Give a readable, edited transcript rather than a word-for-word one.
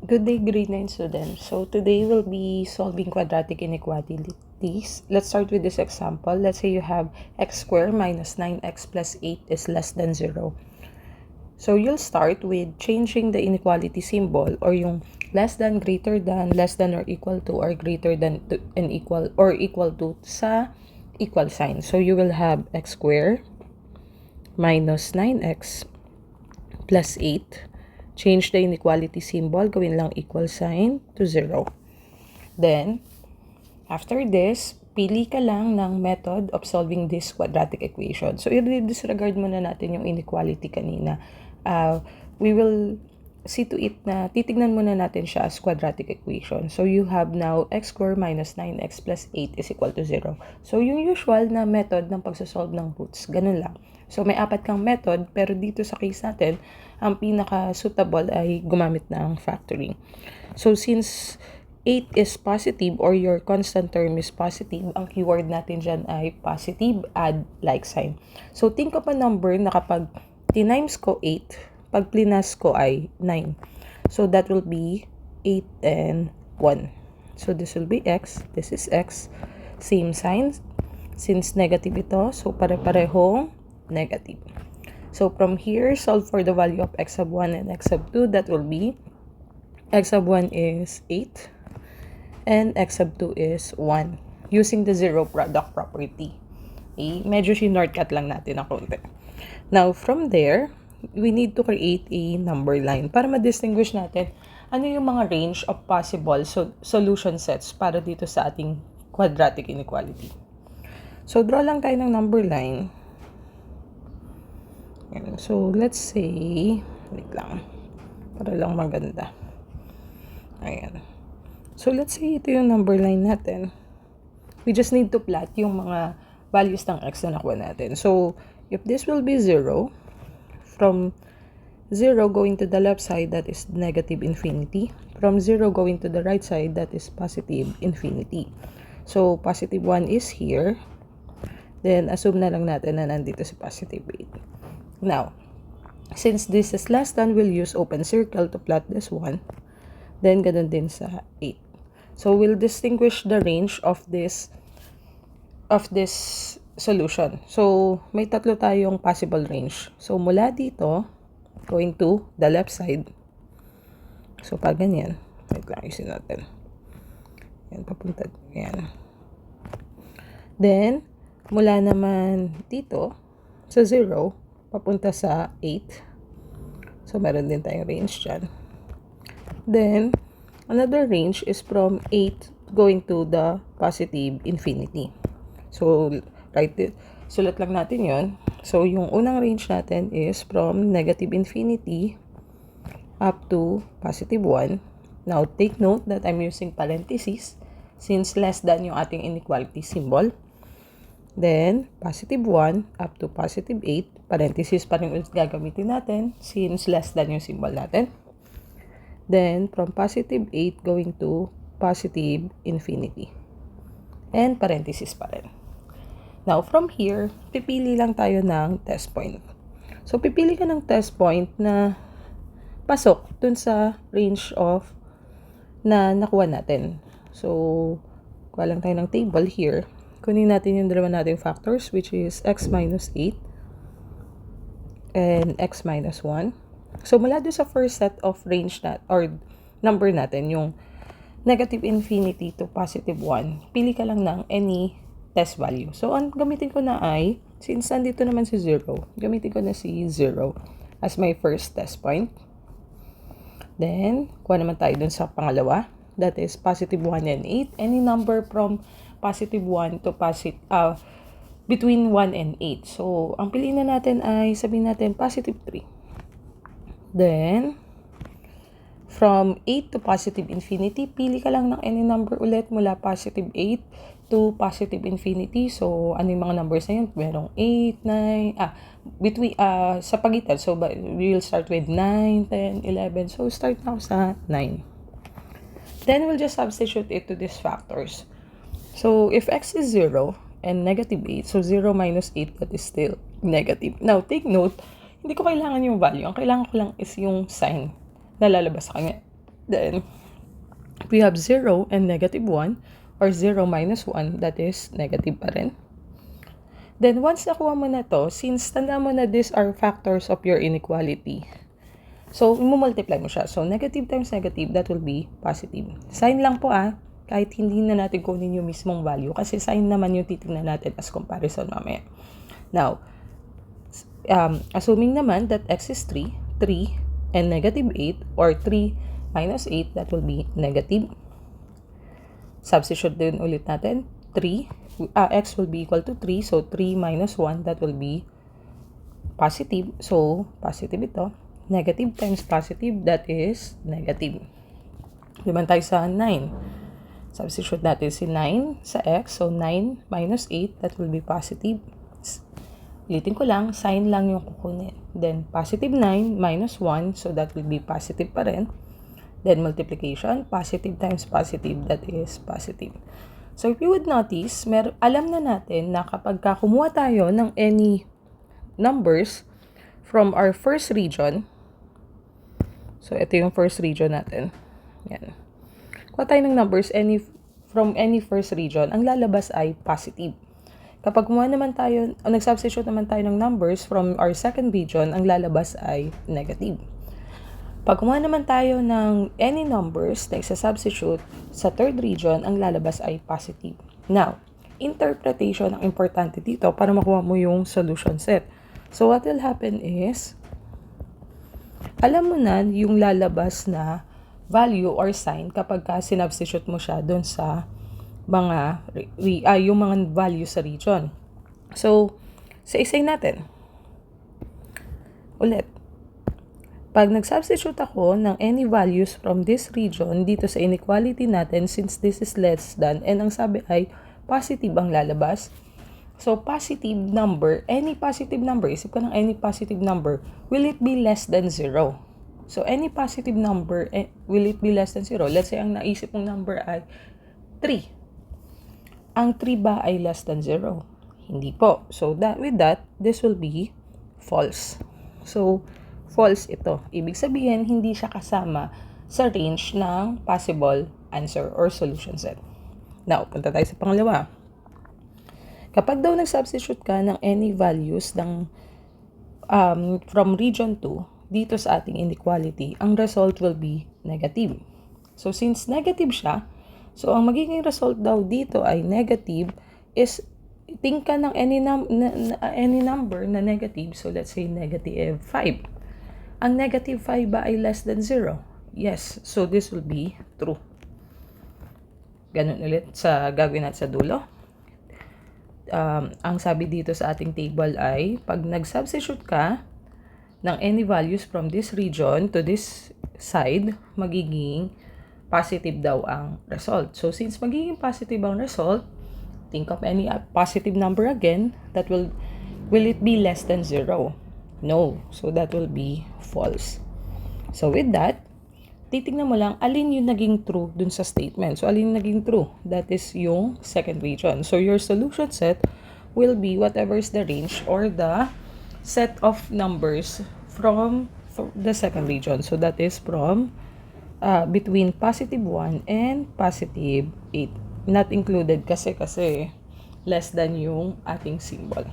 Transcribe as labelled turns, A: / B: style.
A: Good day, grade 9 students. So today we'll be solving quadratic inequalities. Let's start with this example. Let's say you have x squared minus 9x plus 8 is less than 0. So you'll start with changing the inequality symbol or yung less than, greater than, less than or equal to, or greater than to, and equal or equal to sa equal sign. So you will have x squared minus 9x plus 8. Change the inequality symbol, gawin lang equal sign to 0. Then, after this, pili ka lang ng method of solving this quadratic equation. So, i-disregard muna natin yung inequality kanina. We will see to it na titignan muna natin siya as quadratic equation. So, you have now x squared minus 9x plus 8 is equal to 0. So, yung usual na method ng pagsasolve ng roots, ganun lang. So, may 4 kang method, pero dito sa case natin, ang pinaka-suitable ay gumamit ng factoring. So, since 8 is positive or your constant term is positive, ang keyword natin dyan ay positive, add like sign. So, think of a number na kapag tinimes ko 8, pag plinas ko ay 9. So, that will be 8 and 1. So, this will be x, this is x, same sign. Since negative ito, so pare-parehong negative. So, from here, solve for the value of x sub 1 and x sub 2. That will be x sub 1 is 8 and x sub 2 is 1 using the zero product property. Okay? Medyo shortcut lang natin na konti. Now, from there, we need to create a number line para ma-distinguish natin ano yung mga range of possible solution sets para dito sa ating quadratic inequality. So, draw lang tayo ng number line. So, let's say, wait lang, para lang maganda. Ayan. So, let's say ito yung number line natin. We just need to plot yung mga values ng x na nakuha natin. So, if this will be 0, from 0 going to the left side, that is negative infinity. From 0 going to the right side, that is positive infinity. So, positive 1 is here. Then, assume na lang natin na nandito si positive 8. Now, since this is less than, we'll use open circle to plot this one. Then, ganun din sa 8. So, we'll distinguish the range of this solution. So, may tatlo tayong possible range. So, mula dito, going to the left side. So, pag ganyan. Wait lang, isin natin. Yan, papunta. Yan. Then, mula naman dito, sa 0, papunta sa 8. So, meron din tayong range dyan. Then, another range is from 8 going to the positive infinity. So, sulat lang natin yon. So, yung unang range natin is from negative infinity up to positive 1. Now, take note that I'm using parentheses since less than yung ating inequality symbol. Then, positive 1 up to positive 8. Parenthesis pa rin ulit gagamitin natin since less than yung symbol natin. Then, from positive 8 going to positive infinity. And parenthesis pa rin. Now, from here, pipili lang tayo ng test point. So, pipili ka ng test point na pasok dun sa range of na nakuha natin. So, kuha lang tayo ng table here. Kunin natin yung dalawa nating factors, which is x minus 8 and x minus 1. So, mula doon sa first set of range or number natin, yung negative infinity to positive 1, pili ka lang ng any test value. So, ang gamitin ko na ay, since nandito naman si 0, gamitin ko na si 0 as my first test point. Then, kuha naman tayo dun sa pangalawa. That is positive 1 and 8. Any number from positive 1 to between 1 and 8. So, ang piliin na natin ay, sabihin natin, positive 3. Then, from 8 to positive infinity, pili ka lang ng any number ulit mula positive 8 to positive infinity. So, ano yung mga numbers na yun? Merong 8, 9, sa pagitan. So, we'll start with 9, 10, 11. So, start now sa 9. Then, we'll just substitute it to these factors. So, if x is 0 and negative 8, so 0 minus 8, that is still negative. Now, take note, hindi ko kailangan yung value. Ang kailangan ko lang is yung sign na lalabas sa kanya. Then, we have 0 and negative 1, or 0 minus 1, that is negative pa rin. Then, once nakuha mo na to, since tanda mo na these are factors of your inequality, so, multiply mo siya. So, negative times negative, that will be positive. Sign lang po kahit hindi na natin kunin yung mismong value, kasi sign naman yung titignan natin as comparison mamaya. Now, assuming naman that x is 3, and negative 8, or 3 minus 8, that will be negative. Substitute din ulit natin. 3, x will be equal to 3, so 3 minus 1, that will be positive. So, positive ito. Negative times positive, that is negative. Naman tayo sa 9. Substitute natin si 9 sa x, so 9 minus 8, that will be positive. Ulitin ko lang, sign lang yung kukunin. Then, positive 9 minus 1, so that will be positive pa rin. Then, multiplication, positive times positive, that is positive. So, if you would notice, alam na natin na kapag kumuha tayo ng any numbers from our first region, so, ito yung first region natin. Yan. Kuha tayo ng numbers from any first region, ang lalabas ay positive. Kapag kumuha naman tayo, nag-substitute naman tayo ng numbers from our second region, ang lalabas ay negative. Pag kumuha naman tayo ng any numbers na isa-substitute sa third region, ang lalabas ay positive. Now, interpretation ang importante dito para makuha mo yung solution set. So, what will happen is, alam mo na yung lalabas na value or sign kapag sinubstitute mo siya doon sa yung mga value sa region. So, sa isay natin. Ulit. Pag nag-substitute ako ng any values from this region dito sa inequality natin, since this is less than, and ang sabi ay positive ang lalabas. So, positive number, any positive number, isip ko ng any positive number, will it be less than 0? So, any positive number, will it be less than 0? Let's say, ang naisip mong number ay 3. Ang 3 ba ay less than 0? Hindi po. So, with that, this will be false. So, false ito. Ibig sabihin, hindi siya kasama sa range ng possible answer or solution set. Now, punta tayo sa pangalawa. Kapag daw nag-substitute ka ng any values from region 2 dito sa ating inequality, ang result will be negative. So, since negative siya, so ang magiging result daw dito ay negative is think ka ng any number na negative. So, let's say negative 5. Ang negative 5 ba ay less than 0? Yes. So, this will be true. Ganun ulit sa gagawin natin sa dulo. Ang sabi dito sa ating table ay, pag nag-substitute ka ng any values from this region to this side, magiging positive daw ang result. So, since magiging positive ang result, think of any positive number again, that will it be less than 0? No. So, that will be false. So, with that, titignan mo lang alin yung naging true dun sa statement. So, alin yung naging true? That is yung second region. So, your solution set will be whatever is the range or the set of numbers from the second region. So, that is from between positive 1 and positive 8. Not included kasi less than yung ating symbol.